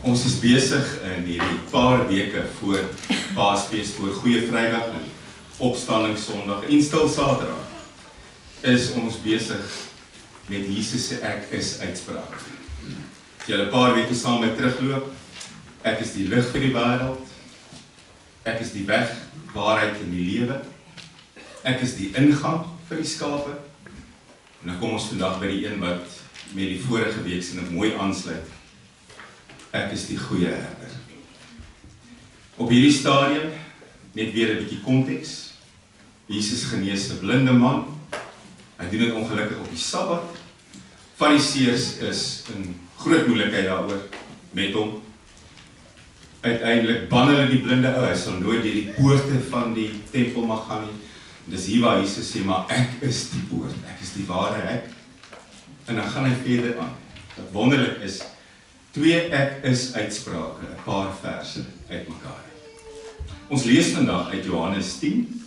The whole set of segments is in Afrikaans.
Ons is besig in hierdie paar weke voor Paasfees, voor Goeie Vrydag en Opstandingssondag en Stil Saterdag, is ons besig met Jesus se ek is uitspraak. As julle 'n paar weke saam met terugloop, ek is die lig vir die wêreld, ek is die weg, waarheid en die lewe, ek is die ingang vir die skape, en dan kom ons vandag by die een wat met die vorige week se mooi aansluit. Ek is die goeie herder. Op hierdie stadium, net weer 'n bietjie konteks. Jesus genees 'n blinde man. Hy doen dit ongelukkig op die Sabbat. Fariseërs is in groot moeilikheid daaroor met hom. Uiteindelik ban hulle die blinde ou. Hy sal nooit deur die poorte van die tempel mag gaan nie. Dis hier waar Jesus sê, maar ek is die poort. Ek is die ware hek. En dan gaan hy verder aan. Wat wonderlik is, 2 ek is uitsprake, 'n paar verse uitmekaar. Ons lees vandag uit Johannes 10,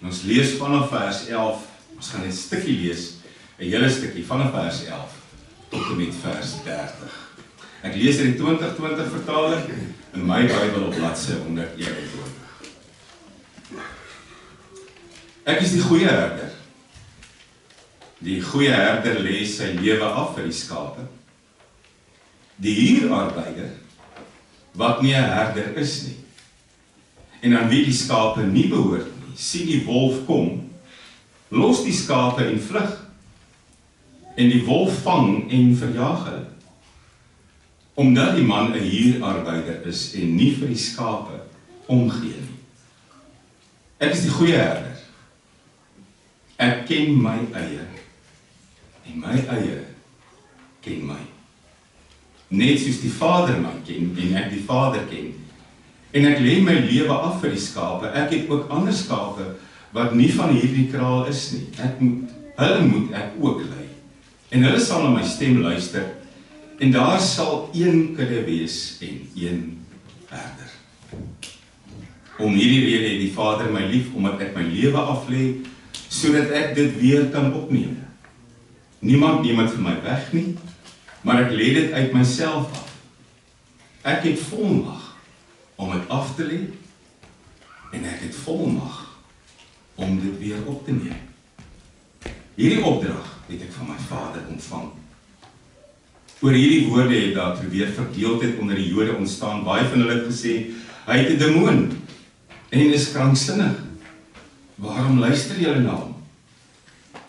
en ons lees vanaf vers 11, ons gaan 'n stukkie lees, 'n hele stukkie, vanaf vers 11, tot en met vers 30. Ek lees in die 2020 vertaling, in my Bybel op bladsy 121. Ek is die goeie herder. Die goeie herder lê sy lewe af vir die skape. Die huurarbeider, wat nie 'n herder is nie, en aan wie die skape nie behoort nie, sien die wolf kom, los die skape en vlug, en die wolf vang en verjaag hulle. Omdat die man 'n huurarbeider is en nie vir die skape omgee nie. Ek is die goeie herder. Ek ken my eie, en my eie ken my. Net soos die Vader my ken, en ek die Vader ken. En ek lê my lewe af vir die skape. Ek het ook ander skape, wat nie van hierdie kraal is nie. Hulle moet ek ook lei. En hulle sal na my stem luister, en daar sal een kudde wees en een herder. Om hierdie rede het die Vader my lief, omdat ek my lewe aflê, sodat ek dit weer kan opneem. Niemand neem dit van my weg nie, maar ek lê dit uit myself af. Ek het volmag om dit af te lê, en ek het volmag om dit weer op te neem. Hierdie opdrag het ek van my Vader ontvang. Oor hierdie woorde het daar toe weer verdeeldheid onder die Jode ontstaan. Baie van hulle het gesê, hy het 'n demoon, en is kranksinnig. Waarom luister julle na hom?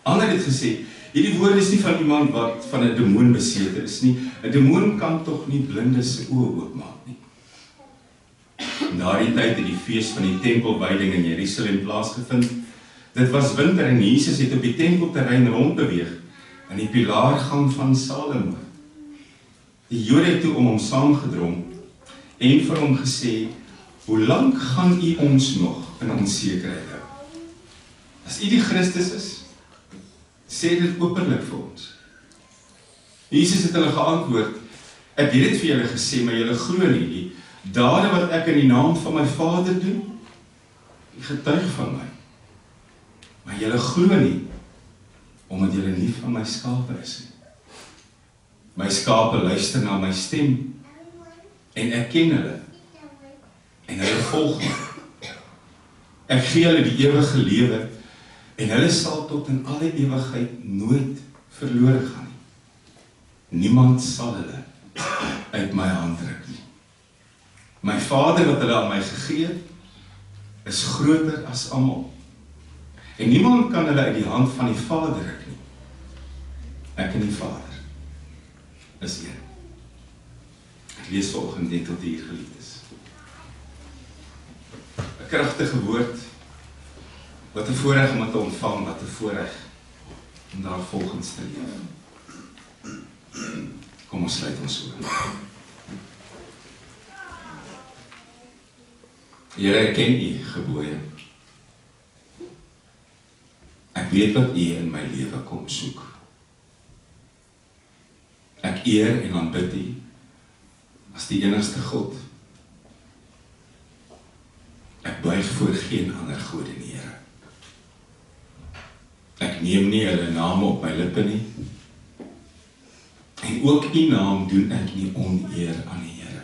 Ander het gesê, hierdie woorde is nie van iemand wat van 'n demoon besete is nie. 'n Demoon kan tog nie blindes se oë oopmaak nie. In daardie tyd het die fees van die tempelwyding in Jerusalem plaasgevind. Dit was winter en Jesus het op die tempelterrein rondbeweeg in die pilaargang van Salomo. Die Jode het toe om hom saamgedrom en vir hom gesê, hoe lank gaan u ons nog in onsekerheid hou? As u die Christus is, sê dit openlik vir ons. Jesus het hulle geantwoord, ek het dit vir julle gesê, maar julle glo nie. Die dade wat ek in die naam van my Vader doen, die getuig van my. Maar julle glo nie, omdat julle nie van my skape is nie. My skape luister na my stem, en ek ken hulle, en hulle volg my. Ek gee hulle die ewige lewe, en hulle sal tot in alle ewigheid nooit verlore gaan nie. Niemand sal hulle uit my hand ruk nie. My Vader wat hulle aan my gegee het, is groter as almal. En niemand kan hulle uit die hand van die Vader ruk nie. Ek en die Vader is een. Ek lees vanoggend net tot hier geliefdes. 'n Kragtige woord, wat 'n voorreg om te ontvang, wat 'n voorreg om daar volgens te leef. Kom ons sluit ons oë. Here, ek ken u gebooie. Ek weet wat u in my lewe kom soek. Ek eer en aanbid u as die enigste God. Ek buig voor geen ander gode nie, Here. Ek neem nie hulle name op my lippe nie. En ook u naam doen ek nie oneer aan die Here.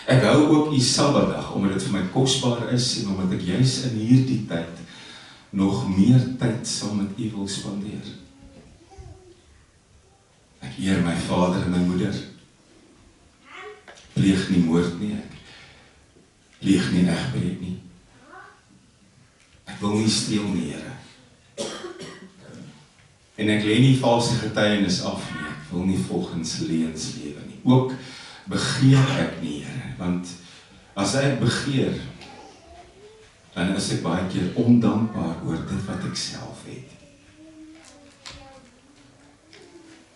Ek hou ook U Sabbatdag, omdat dit vir my kosbaar is en omdat ek juis in hierdie tyd nog meer tyd saam met U wil spandeer. Ek eer my vader en my moeder. Pleeg nie moord nie, ek pleeg nie egbreek nie. Ek wil nie steel nie, Here. En ek lê nie valse getuienis af nie, ek wil nie volgens leuns lewe nie. Ook begeer ek nie, Here, want as ek begeer, dan is ek baie keer ondankbaar oor dit wat ek self het.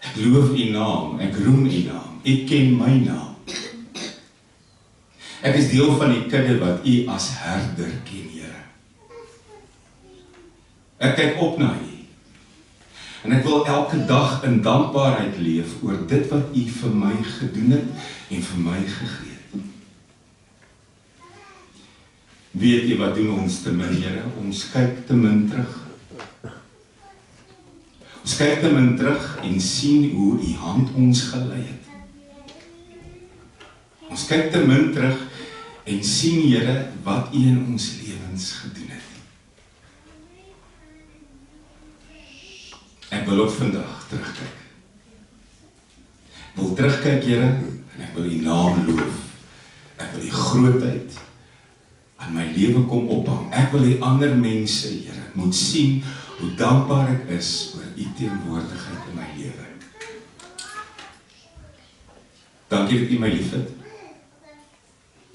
Ek loof U naam, ek roem U naam, ek ken my naam. Ek is deel van die kudde wat U as herder ken, Here. Ek kyk op na U. En ek wil elke dag in dankbaarheid leef oor dit wat U vir my gedoen het en vir my gegee het. Weet U wat doen ons te min, Here? Ons kyk te min terug. Ons kyk te min terug en sien hoe U hand ons gelei het. Ons kyk te min terug en sien, Here, wat U in ons lewens gedoen het. Ek wil ook vandag terugkyk. Ek wil terugkyk, Here, en ek wil U naam loof. Ek wil U grootheid aan my lewe kom ophang. Ek wil U ander mense, Here, moet sien hoe dankbaar ek is oor U teenwoordigheid in my lewe. Dankie dat U my liefhet.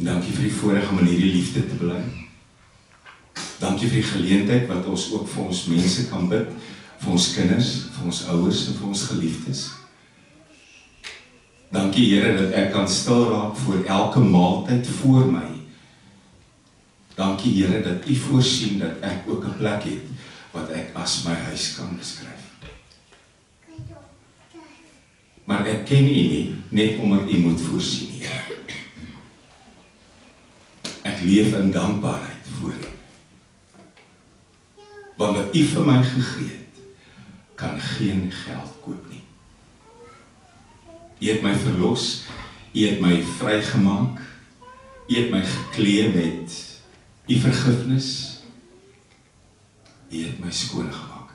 Dankie vir die voorreg om in hierdie liefde te bly. Dankie vir die geleentheid wat ons ook vir ons mense kan bid, vir ons kinders, vir ons ouers en vir ons geliefdes. Dankie, Here, dat ek kan stil raak voor elke maaltyd voor my. Dankie, Here, dat U voorsien dat ek ook 'n plek het wat ek as my huis kan beskryf. Maar ek ken U nie, net omdat U moet voorsien, Here. Ek leef in dankbaarheid voor U. Want wat U vir my gegee het, kan geen geld koop nie. U het my verlos, U het my vrygemaak, U het my geklee met U vergifnis, U het my skoon gemaak.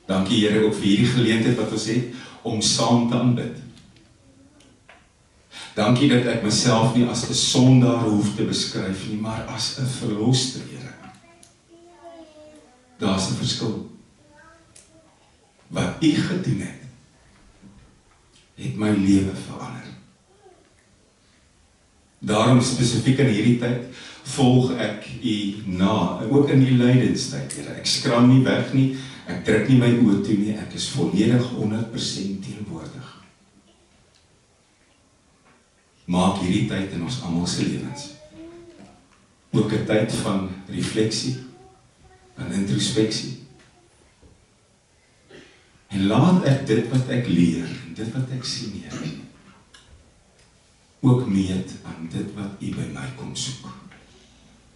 Dankie, Here, ook vir hierdie geleentheid wat ons het om saam te aanbid. Dankie dat ek myself nie as 'n sondaar hoef te beskryf nie, maar as 'n verloste, Here. Daar's 'n verskil. Wat U gedoen het my lewe verander. Daarom spesifiek in hierdie tyd volg ek U na, ook in die lydenstyd, Here. Ek skram nie weg nie, ek druk nie my oë toe nie, ek is volledig 100% teenwoordig. Maak hierdie tyd in ons almal se lewens ook 'n tyd van refleksie, van introspeksie. En laat ek dit wat ek leer, dit wat ek sien, Here, ook meet aan dit wat U by my kom soek.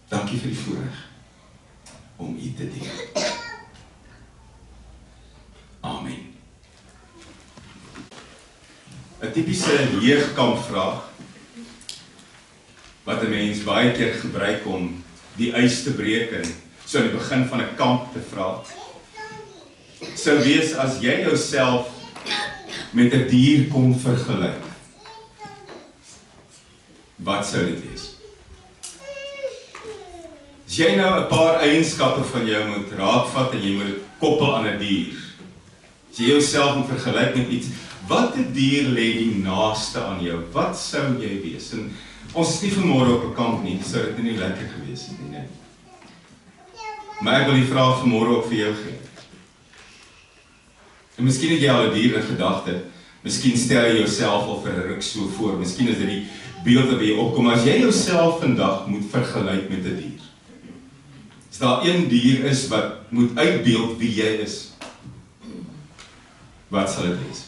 Dankie vir die voorreg om U te dien. Amen. 'n Tipiese jeugkampvraag wat 'n mens baie keer gebruik om die ys te breek en so aan die begin van 'n kamp te vra, sou wees as jy jouself met 'n dier kon vergelyk. Wat sou dit wees? As jy nou 'n paar eienskappe van jou moet raakvat en jy moet koppel aan 'n dier, as jy jouself moet vergelyk met iets, watter dier lê die naaste aan jou? Wat sou jy wees? En ons is nie vanmôre op 'n kamp nie, sou dit nie lekker gewees het nie, nee. Maar ek wil die vraag vanmôre ook vir jou gee. En miskien het jy al 'n dier in gedagte, miskien stel jy jouself al vir 'n ruk so voor, miskien is dit die beeld wat by jou opkom, as jy jouself vandag moet vergelyk met 'n dier. As daar een dier is wat moet uitbeeld wie jy is, wat sal dit wees?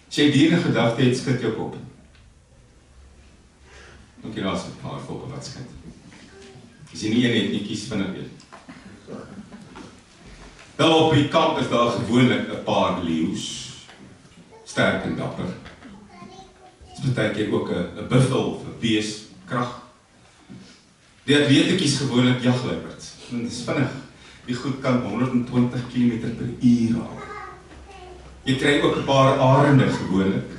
As jy dier in gedagte het, skud jou kop. Dankie, daar is 'n paar koppe wat skud. As jy nie een het nie, kies vinnig weer. Wel, op die kamp is daar gewoonlik 'n paar leeu's, sterk en dapper. partykeer ook 'n buffel of 'n bees krag. Die atletetjies gewoonlik jagluiperds. Dit is vinnig. Die goed kan 120 km/h haal. Jy kry ook 'n paar arende gewoonlik.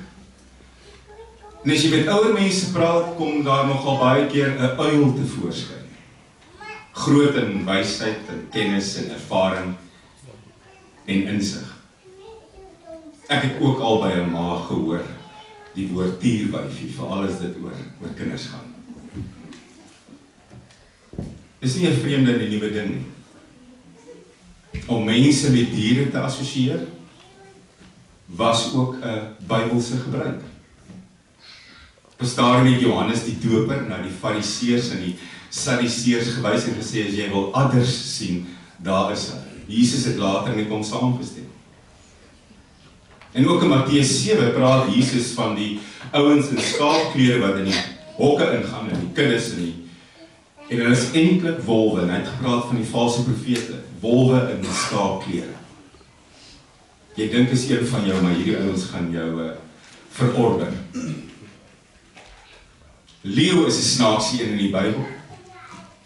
En as jy met ouer mense praat, kom daar nogal baie keer 'n uil tevoorskyn. Groot in wysheid en kennis en ervaring en insig. Ek het ook al by 'n ma gehoor die woord tierwyfie, veral as dit oor kinders gaan. Dis nie 'n vreemde en 'n nuwe ding nie. Om mense met diere te assosieer, was ook 'n Bybelse gebruik. Was daar met Johannes die Doper na die Fariseërs en die Sadduseërs gewys en gesê, as jy wil adders sien, daar is hy. Jesus het later met hom saamgestem. En ook in Matteus 7 praat Jesus van die ouens in skaapklere wat in die hokke ingaan, en die kuddes en hulle is eintlik wolwe, en hy het gepraat van die valse profete, wolwe in die skaapklere. Jy dink is een van jou, maar hierdie ouens gaan jou verorber. Leeu is 'n snaakse een in die Bybel.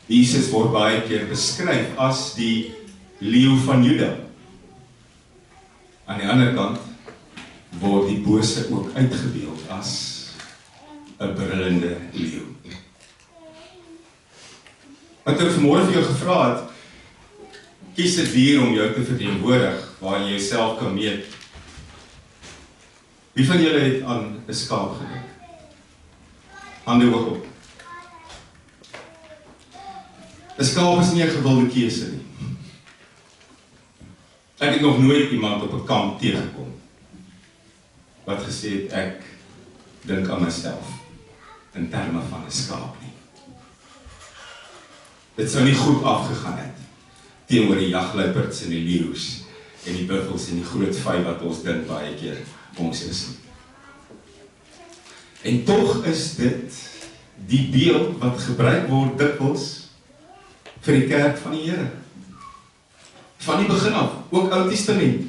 Jesus word baie keer beskryf as die leeu van Juda. Aan die ander kant word die bose ook uitgebeeld as 'n brullende leeu. Wat ek vanmôre vir jou gevra het, kies 'n dier om jou te verteenwoordig, waar jy jouself kan meet. Wie van julle het aan 'n skaap gedink? Hande hoog op. 'n Skaap is nie 'n gewilde keuse nie. Ek het nog nooit iemand op 'n kamp teëgekom wat gesê het, ek dink aan myself in terme van 'n skaap nie. Dit sou nie goed afgegaan het teenoor die jagluiperds en die leeu's en die buffels en die groot vyf wat ons dink baie keer ons is nie. En tog is dit die beeld wat gebruik word dikwels vir die kerk van die Here. Van die begin af, ook Ou Testament,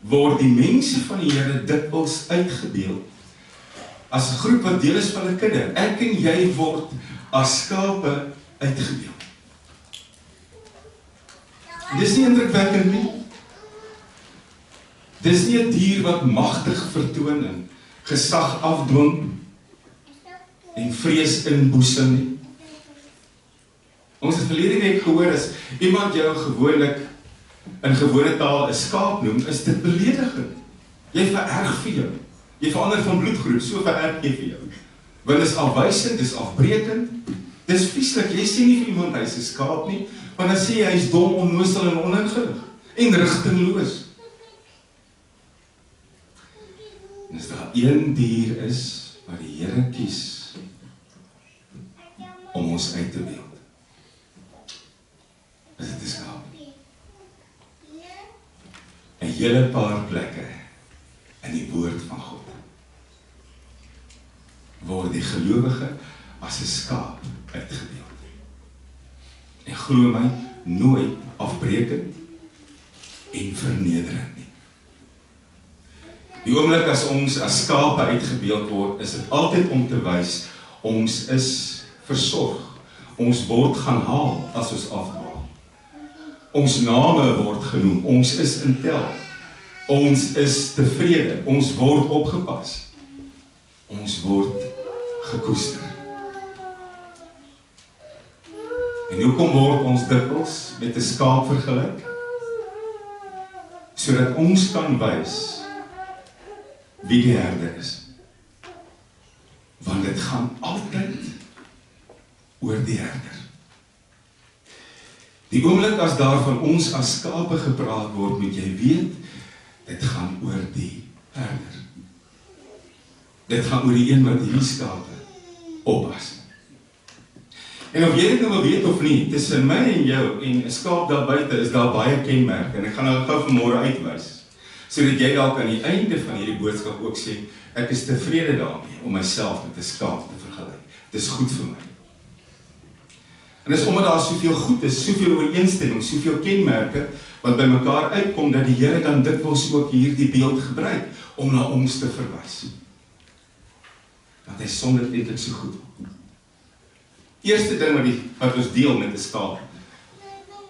word die mense van die Here dikwels uitgebeeld as 'n groep wat deel is van 'n kudde. Ek en jy word as skape uitgebeeld. Dis nie indrukwekkend nie. Dis nie 'n dier wat magtig vertoon en gesag afdwing en vrees inboesem nie. Ons het verlede week gehoor, as iemand jou gewoonlik in gewone taal 'n skaap noem, is dit beledigend. Jy vererg vir jou. Jy verander van bloedgroep, so vererg jy vir jou. Want dit is afwysend, dit is afbreekend, dit is vieslik. Jy sê nie vir iemand hy is 'n skaap nie, want dan sê jy hy is dom, onnoosel en oningelig en rigtingloos. En as daar een dier is wat die Here kies om ons uit te beeld, is dit 'n skaap. 'n hele paar plekke in die woord van God word die gelowige as 'n skaap uitgebeeld. En glo my, nooit afbreekend en vernederend nie. Die oomblik as ons as skape uitgebeeld word, is dit altyd om te wys, ons is versorg. Ons word gaan haal as ons afdwaal. Ons name word genoem, ons is in tel. Ons is tevrede, ons word opgepas. Ons word gekoester. En hoekom word ons dikwels met 'n skaap vergelyk? Sodat ons kan wys wie die herder is. Want dit gaan altyd oor die herder. Die oomblik as daar van ons as skape gepraat word, moet jy weet, dit gaan oor die herder. Dit gaan oor die een wat hierdie skape oppas. En of jy dit nou wil weet of nie, tussen my en jou en 'n skaap daar buite is daar baie kenmerke, en ek gaan nou gou vanmôre uitwys, sodat jy dalk aan die einde van hierdie boodskap ook sê, ek is tevrede daarmee om myself met 'n skaap te vergelyk. Dit is goed vir my. En dis omdat daar soveel goed is, soveel ooreenstemming, soveel kenmerke, wat by mekaar uitkom, dat die Here dan dikwels ook hierdie beeld gebruik, om na ons te verwys. Want hy som dit eintlik so goed. Eerste ding wat ons deel met 'n skaap,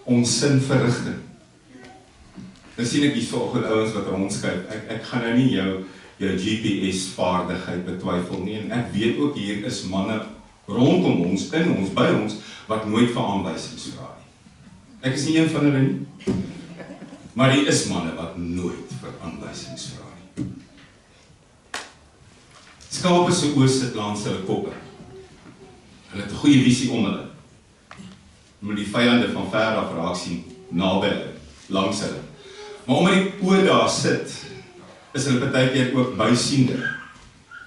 ons sinverrigting. Dan sien ek hier vanoggend ouens wat rondskyk. Ek gaan nou nie jou GPS vaardigheid betwyfel nie, en ek weet ook hier is manne rondom ons, in ons, by ons, wat nooit vir aanwysings vra nie. Ek is nie een van hulle nie. Maar die is manne wat nooit vir aanwysings vra nie. Skape se oë sit langs hulle koppe. Hulle het 'n goeie visie om hulle. Moet die vyande van ver af raak sien, naby hulle, langs hulle. Maar omdat die oë daar sit, is hulle baie keer ook bysiender.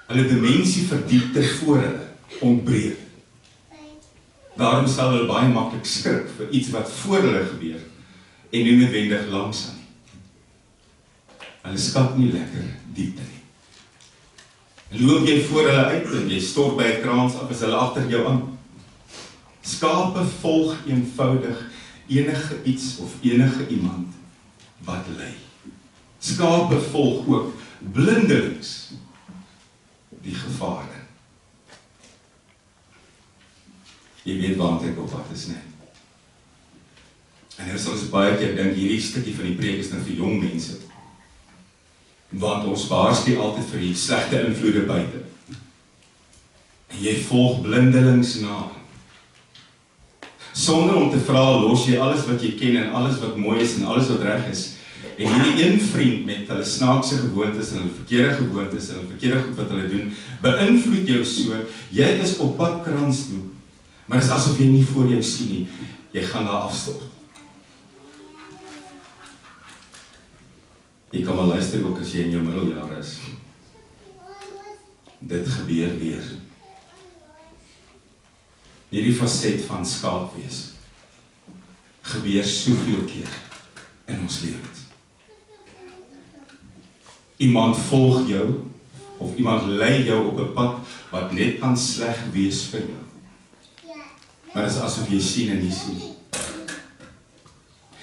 Hulle dimensie verdiepte voor hulle, ontbreek. Daarom sal hulle baie maklik skrik vir iets wat voor hulle gebeur, en nie noodwendig langs aan nie. Hulle skat nie lekker diepte nie. Loop jy voor hulle uit, en jy stort by 'n kraans af, is hulle agter jou aan. Skape volg eenvoudig enige iets of enige iemand wat lei. Skape volg ook blindelings die gevare. Jy weet waarom ek op wat is, nee. En nou sal ons baie keer dink, hierdie stukkie van die preek is nou vir jong mense. Want ons waarsku altyd vir die slegte invloede buite. En jy volg blindelings na. Sonder om te vra, los jy alles wat jy ken en alles wat mooi is en alles wat reg is. En hierdie een vriend met hulle snaakse gewoontes en hulle verkeerde gewoontes en hulle verkeerde goed wat hulle doen, beïnvloed jou so, jy is op pad krans toe. Maar dit is asof jy nie voor jou sien nie, jy gaan daar afstort. Jy kan maar luister ook as jy in jou middeljare is. Dit gebeur weer. Hierdie faset van skaap wees gebeur soveel keer in ons lewens. Iemand volg jou, of iemand lei jou op 'n pad wat net kan sleg wees vir jou. Maar dit is asof jy sien en nie sien.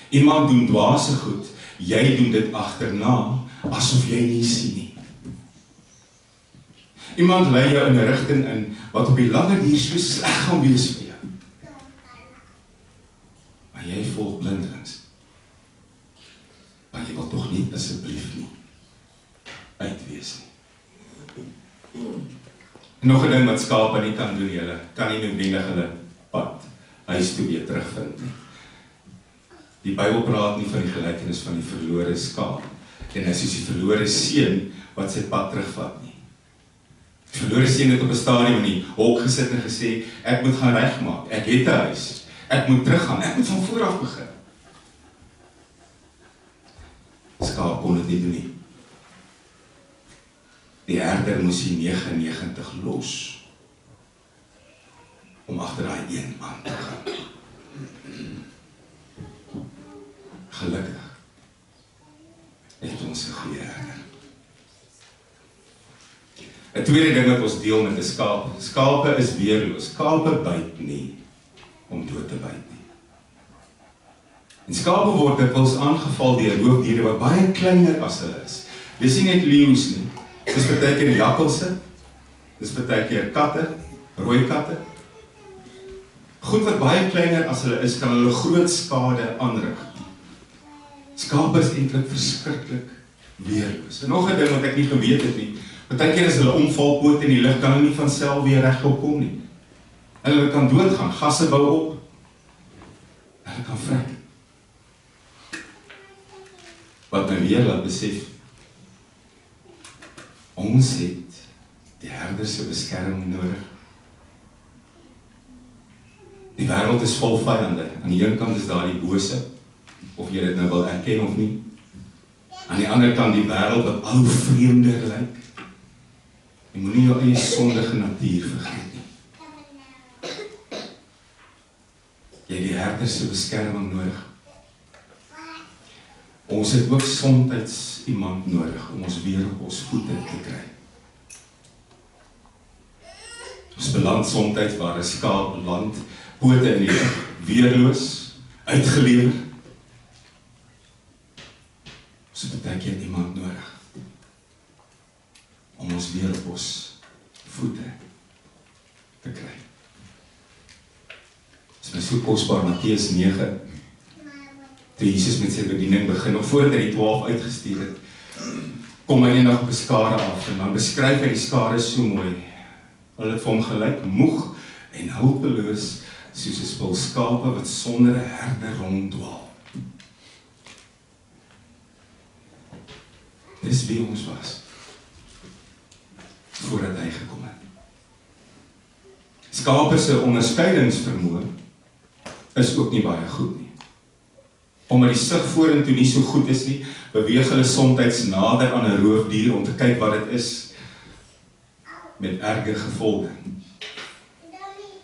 Iemand doen dwaase goed, jy doen dit agterna, asof jy nie sien nie. Iemand lei jou in 'n rigting in, wat op die lange duur so sleg gaan wees vir jou. Maar jy volg blindelings. Maar jy wil tog nie, asseblief nie, uitwees nie. En nog 'n ding wat skape nie kan doen, julle kan nie noodwendig hulle pad huis toe weer terugvind nie. Die Bybel praat nie van die gelykenis van die verlore skaap, en hy soos die verlore seun wat sy pad terugvat nie. Die verlore seun het op 'n stadium in die hok gesit en gesê, ek moet gaan regmaak, ek het 'n huis, ek moet teruggaan, ek moet van voor af begin. Skaap kon dit nie doen nie. Die herder moes die 99 los, om agter daai een aan te gaan. Gelukkig het ons 'n goeie herder. 'n tweede ding wat ons deel met 'n skaap. Skape is weerloos. Skape byt nie om dood te byt nie. En skape word dikwels aangeval deur roofdiere wat baie kleiner as hulle is. Dis nie net leeu's nie. Dis baie keer jakkalse, dis baie keer katte, rooi katte. Goed wat baie kleiner as hulle is, kan hulle groot skade aanrig. Skape is eintlik verskriklik weerloos. En nog 'n ding wat ek nie geweet het nie, baie keer as hulle omvalpoot in die lug, kan hulle nie van self weer regop kom nie. Hulle kan doodgaan, gasse bou op. Hulle kan vrek. Wat my weer laat besef, ons het die herder se beskerming nodig. Die wêreld is vol vyande. Aan die een kant is daar die bose, of jy dit nou wil erken of nie. Aan die ander kant die wêreld wat al hoe vreemder lyk. Jy moenie jou eie sondige natuur vergeet nie. Jy het die herder se beskerming nodig. Ons het ook soms iemand nodig om ons weer op ons voete te kry. Ons beland soms waar 'n skaap land, pote in die lug, weerloos, uitgelewer. Ons het baie keer iemand nodig om ons weer op ons voete te kry. Dit is my so kosbaar, Matteus 9, toe Jesus met sy bediening begin, nog voordat hy die 12 uitgestuur het, kom hy eendag op 'n skare af, en dan beskryf hy die skare so mooi. Hulle het vir hom gelyk moeg en hulpeloos, soos 'n spul skape wat sonder 'n herder ronddwaal. Dis wie ons was, voordat hy gekom het. Skape se onderskeidingsvermoë is ook nie baie goed nie. Omdat die sig vorentoe nie so goed is nie, beweeg hulle soms nader aan 'n roofdier om te kyk wat dit is, met erge gevolge.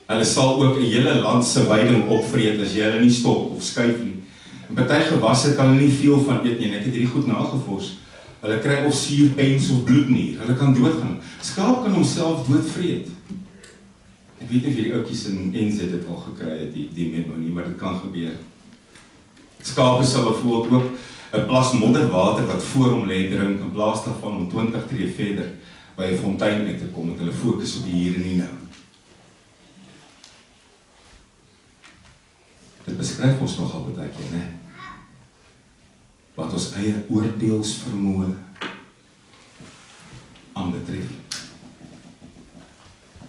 Hulle sal ook 'n hele land se weiding opvreet as jy hulle nie stop of skuif nie. En party gewasse kan hulle nie veel van eet nie, en ek het hierdie goed nagevors. Hulle kry of suurpens of bloednier, hulle kan doodgaan. Skaap kan homself doodvreet. Ek weet nie of hierdie oudjies in NZ dit al gekry het, die memo nie, maar dit kan gebeur. Skape sal bijvoorbeeld ook 'n plas modderwater wat voor hom lê drink, in plaas daarvan om 20 tree verder by 'n fontein uit te kom, met hulle fokus op die hier en die nou. Dit beskryf ons nogal baie keer, né? Wat ons eie oordeelsvermoë aanbetref.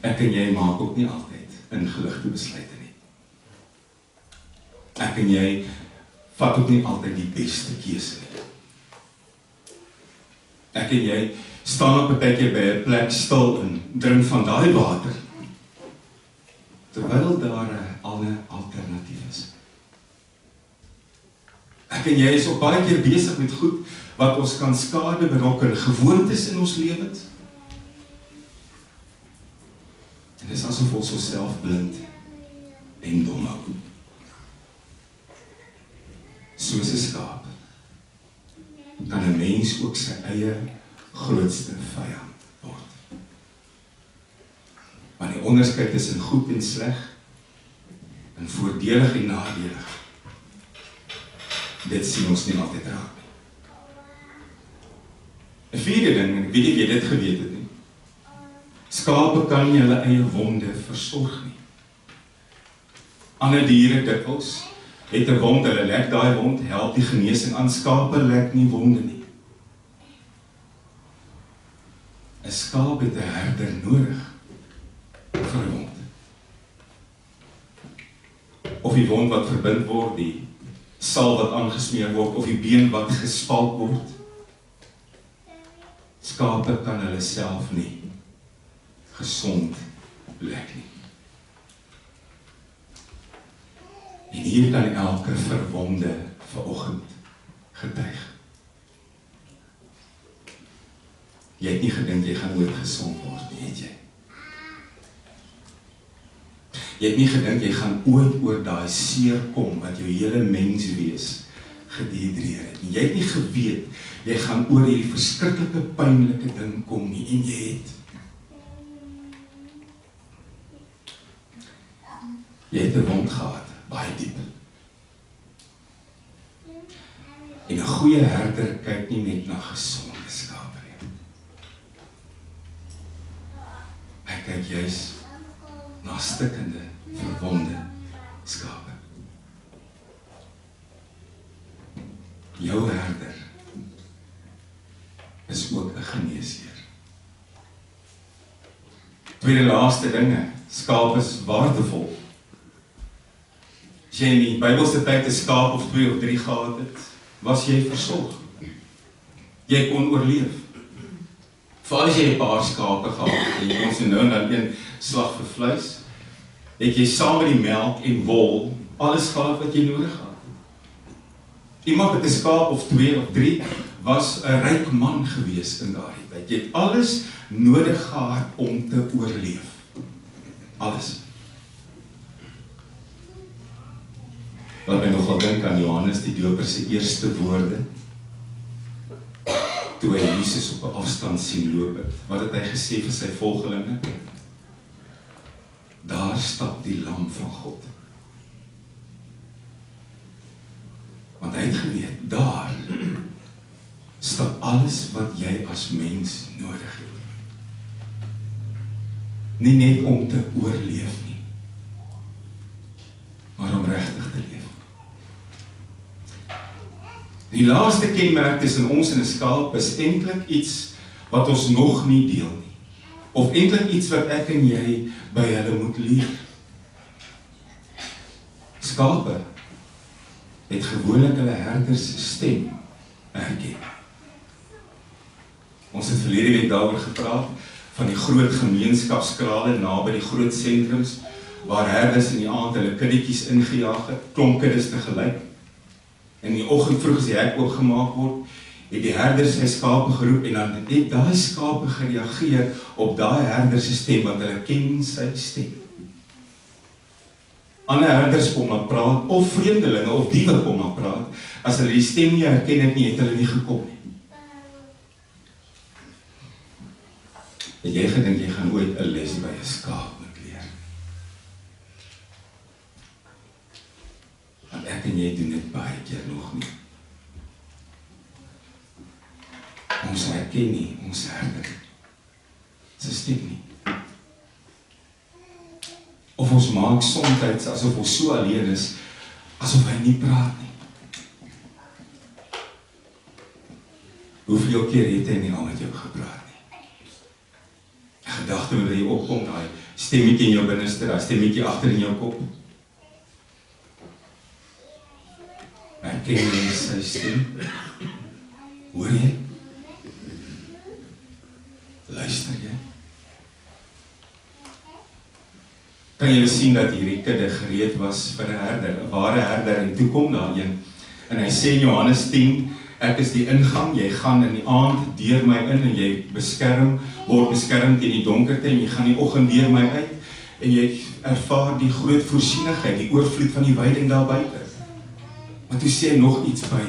Ek en jy maak ook nie altyd ingeligte besluite nie. Ek en jy vat ook nie altyd die beste keuse nie. Ek en jy staan op 'n tydjie by 'n plek stil en drink van daai water, terwyl daar 'n ander alternatief is. Ek en jy is op baie keer besig met goed wat ons kan skade berokken, gewoontes in ons lewens. En dit is asof ons onsself blind en dom hou. Soos 'n skaap kan 'n mens ook sy eie grootste vyand word. Want die onderskeid tussen goed en sleg, en voordelig en nadelig, dit sien ons nie altyd raak nie. 'n vierde ding, en ek weet nie of jy dit geweet het nie, skape kan nie hulle eie wonde versorg nie. Ander diere dikwels het 'n wond, hulle lek daai wond, help die genesing aan. Skape lek nie wonde nie. 'n Skaap het 'n herder nodig vir 'n wond. Of die wond wat verbind word, die sal wat aangesmeer word, of die been wat gespalk word. Skape kan hulle self nie gesond lek nie. En hier kan elke verwonde vanoggend getuig. Jy het nie gedink jy gaan ooit gesond word nie, het jy? Jy het nie gedink jy gaan ooit oor daai seer kom wat jou hele menswees gedehydreer het nie. Jy het nie geweet jy gaan oor hierdie verskriklike pynlike ding kom nie, en jy het. Jy het 'n wond gehad, baie diep. En 'n goeie herder kyk nie net na gesonde skape nie. Hy kyk juis na stikkende, verwonde skape. Jou herder is ook 'n geneesheer. Tweede laaste dinge, skaap is waardevol. As jy in die Bybelse tyd 'n skaap of 2 of 3 gehad het, was jy versorg. Jy kon oorleef. Veral as jy 'n paar skape gehad het, en jy kon so nou en dan een slag vir vleis, het jy saam met die melk en wol alles gehad wat jy nodig gehad. Iemand met 'n skaap of 2 of 3 was 'n ryk man gewees in daardie tyd. Jy het alles nodig gehad om te oorleef. Alles. Wat my nogal dink aan Johannes die Doper se eerste woorde, toe hy Jesus op 'n afstand sien loop het. Wat het hy gesê vir sy volgelinge? Daar stap die lam van God. Want hy het geweet, daar stap alles wat jy as mens nodig het. nie net om te oorleef nie, maar om regtig te leef. Die laaste kenmerk tussen ons en 'n skaap is eintlik iets wat ons nog nie deel nie, of eintlik iets wat ek en jy by hulle moet leer. Skape het gewoonlik hulle herders stem herken. Ons het verlede week daaroor gepraat, van die groot gemeenskapskrale naby die groot sentrums, waar herders in die aand hulle kiddetjies ingejaag het, klomp kuddes tegelyk. In die oggend vroeg as die hek oopgemaak word, het die herder sy skape geroep, en dan het daai skape gereageer op daai herder se stem, want hulle ken sy stem. Ander herders kom maar praat, of vreemdelinge, of diewe kom maar praat, as hulle die stem nie herken het nie, het hulle nie gekom nie. Het jy gedink jy gaan ooit 'n les by 'n skaap moet leer? Want ek en jy doen dit baie keer nog nie. Ons herken nie, ons herder sy stem nie. Of ons maak soms asof ons so alleen is, asof hy nie praat nie. Hoeveel keer het hy nie al met jou gepraat nie? Gedagte wat jy opkom, daai stemmetjie in jou binneste, daai stemmetjie agter in jou kop. Herken jy sy stem? Hoor jy? Luister jy? Kan jy sien dat hierdie kudde gereed was vir 'n herder, 'n ware herder, en toe kom daar een, en hy sê in Johannes 10, ek is die ingang, jy gaan in die aand deur my in, en jy word beskerm teen die donkerte, en jy gaan die oggend deur my uit, en jy ervaar die groot voorsienigheid, die oorvloed van die weiding daar buite. Maar toe sê hy nog iets by.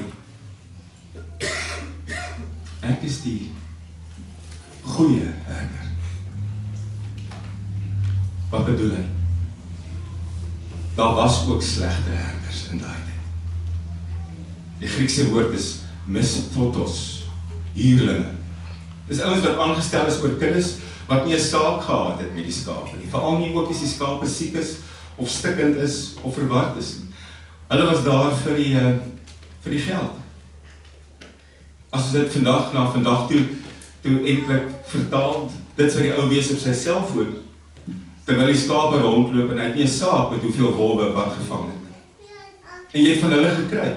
Ek is die goeie herder. Wat bedoel hy? Daar was ook slegte herders in daai tyd. Die Griekse woord is misfotos, huurlinge. Dis ouens wat aangestel is oor kuddes, wat nie 'n saak gehad het met die skape nie. Veral nie ook as die skape siek is, of stikkend is, of verward is nie. Hulle was daar vir die geld. As ons dit vandag toe eintlik vertaal, dit sou die ou wees op sy selfoon, terwyl die skape rondloop, en hy het nie 'n saak met hoeveel wolwe wat gevang het. En jy het van hulle gekry,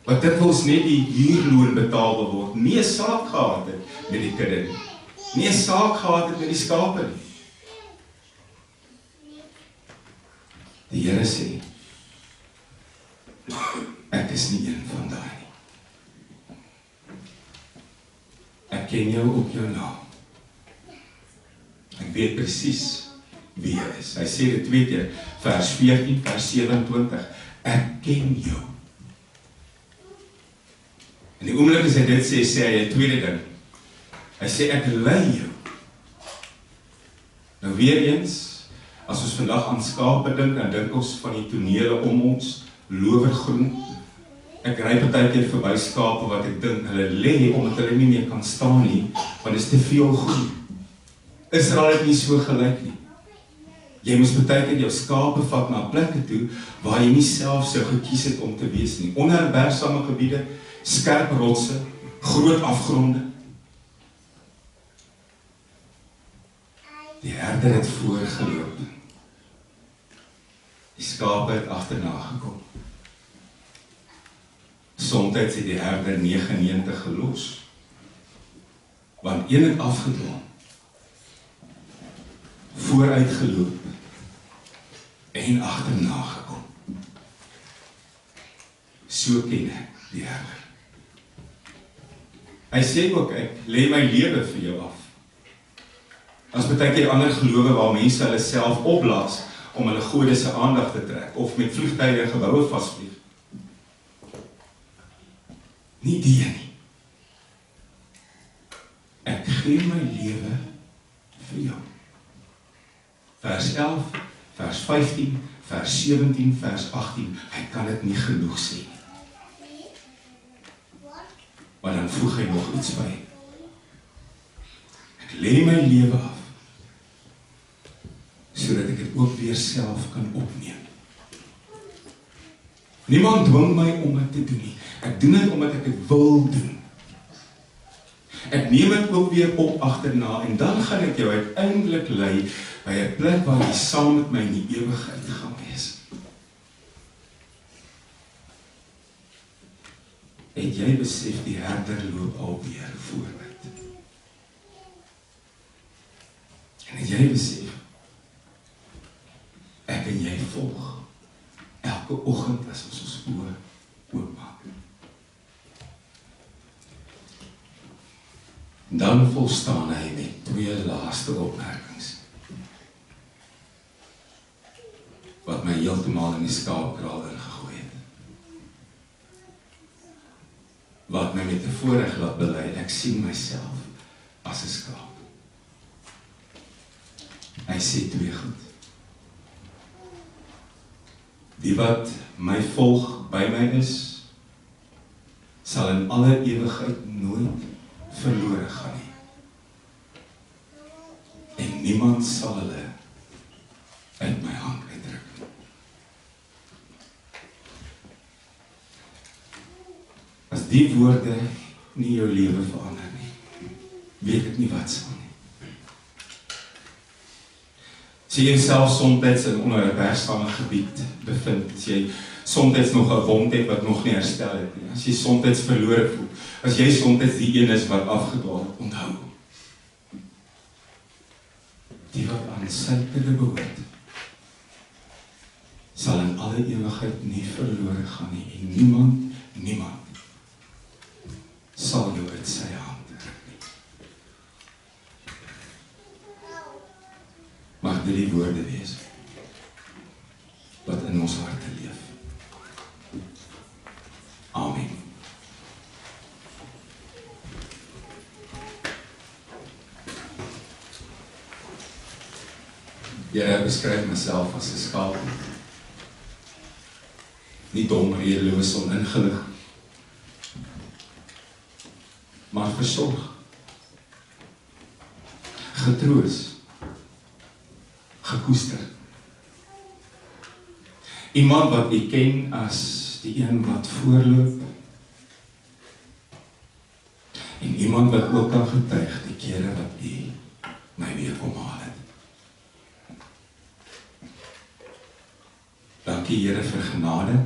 wat dikwels net die huurloon betaal wil word, nie 'n saak gehad het met die kudde nie, nie 'n saak gehad het met die skape nie. Die Here sê, ek is nie een van daai nie. Ek ken jou op jou naam. Ek weet presies wie jy is. Hy sê dit 2 keer, vers 14, vers 27, ek ken jou. En die oomblik as hy dit sê hy 'n tweede ding. Hy sê ek lei jou. Nou weer eens, as ons vandag aan skape dink, dan dink ons van die tonele om ons, lowergroen. Ek ry partykeer verby skape wat ek dink hulle lê omdat hulle nie meer kan staan nie, want dit is te veel groen. Israel het nie so gelyk nie. Jy moes partykeer jou skape vat na plekke toe waar jy nie self sou gekies het om te wees nie. Onherbergsame gebiede, skerp rotse, groot afgronde. Die herder het voorgeloop. Die skape het agterna gekom. Somtyds het die herder 99 gelos, want een het afgedwaal, vooruit geloop en agterna gekom. So ken ek die herder. Hy sê ook, ek lê my lewe vir jou af. As baie keer ander gelowe waar mense hulle self opblaas om hulle gode se aandag te trek, of met vliegtuie en geboue vasvlieg. Nie die nie. Ek gee my lewe vir jou. Vers 11, vers 15, vers 17, vers 18, hy kan dit nie genoeg sê. Maar dan voeg hy nog iets by. Ek lê my lewe af weer self kan opneem. Niemand dwing my om dit te doen nie. Ek doen dit omdat ek dit wil doen. Ek neem dit ook weer op agterna en dan gaan ek jou uiteindelik lei by 'n plek waar jy saam met my in die ewigheid gaan wees. Het jy besef die herder loop alweer vooruit? En het jy besef ek en jy volg elke oggend as ons oë oopmaak? Dan volstaan hy met 2 laaste opmerkings wat my heeltemal in die skaapkraal ingegooi het. Wat my met 'n voorreg laat bely, ek sien myself as 'n skaap. Hy sê 2 goed. Die wat my volg by my is, sal in alle ewigheid nooit verlore gaan nie. En niemand sal hulle uit my hand uitdruk. As die woorde nie jou lewe verander nie, weet ek nie wat sal nie. As jy jouself soms in onder 'n bergstamme gebied bevind, as jy soms nog 'n wond het wat nog nie herstel het nie, as jy soms verlore voel, as jy soms die een is wat afgedwaal het, onthou. Die wat aan sy kudde behoort, sal in alle ewigheid nie verlore gaan nie, en niemand sal jou uit sy hand druk nie. Mag dit die woorde wees wat in ons harte leef. Amen. Here, beskryf myself as 'n skaap. Nie dom, redeloos, oningelig, maar versorg, getroos, gekoester. Iemand wat u ken as die een wat voorloop, en iemand wat ook kan getuig die kere wat u my weer kom haal het. Dankie Here vir genade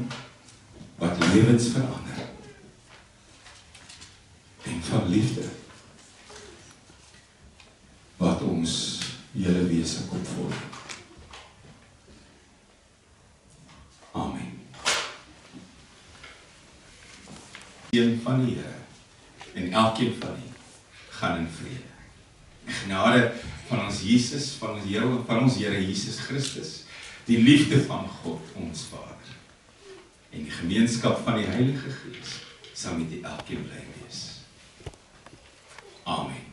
wat lewens verander, en van liefde wat ons hele wese kom vorm. Amen. Een van die Here en elkeen van u gaan in vrede. Die genade van ons Jesus, van ons Here Jesus Christus, die liefde van God ons Vader en die gemeenskap van die Heilige Gees sal met u elkeen bly wees. Amen.